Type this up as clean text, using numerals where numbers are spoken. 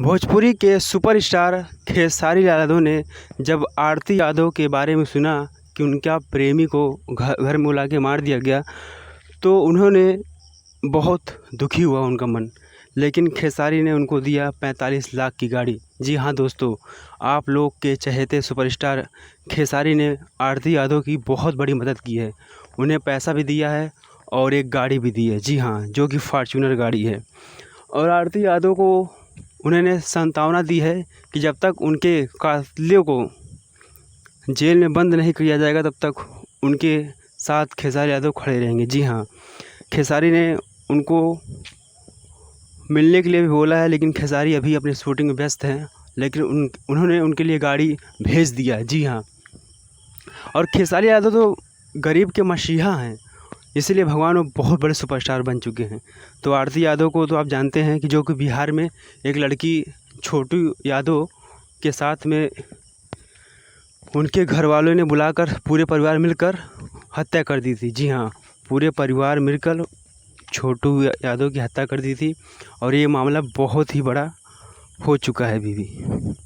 भोजपुरी के सुपरस्टार खेसारी लाल यादव ने जब आरती यादव के बारे में सुना कि उनका प्रेमी को घर में बुला के मार दिया गया, तो उन्होंने बहुत दुखी हुआ उनका मन। लेकिन खेसारी ने उनको दिया 45 लाख की गाड़ी। जी हाँ दोस्तों, आप लोग के चहेते सुपरस्टार खेसारी ने आरती यादव की बहुत बड़ी मदद की है। उन्हें पैसा भी दिया है और एक गाड़ी भी दी है। जी हाँ, जो कि फॉर्च्यूनर गाड़ी है। और आरती यादव को उन्होंने सांत्वना दी है कि जब तक उनके कातिलों को जेल में बंद नहीं किया जाएगा तब तक उनके साथ खेसारी यादव खड़े रहेंगे। जी हाँ, खेसारी ने उनको मिलने के लिए भी बोला है, लेकिन खेसारी अभी अपनी शूटिंग में व्यस्त हैं। लेकिन उन्होंने उनके लिए गाड़ी भेज दिया। जी हाँ, और खेसारी यादव तो गरीब के मसीहा हैं, इसीलिए भगवान वो बहुत बड़े सुपरस्टार बन चुके हैं। तो आरती यादव को तो आप जानते हैं कि जो कि बिहार में एक लड़की छोटू यादव के साथ में उनके घर वालों ने बुलाकर पूरे परिवार मिलकर हत्या कर दी थी। जी हाँ, पूरे परिवार मिलकर छोटू यादव की हत्या कर दी थी और ये मामला बहुत ही बड़ा हो चुका है अभी भी।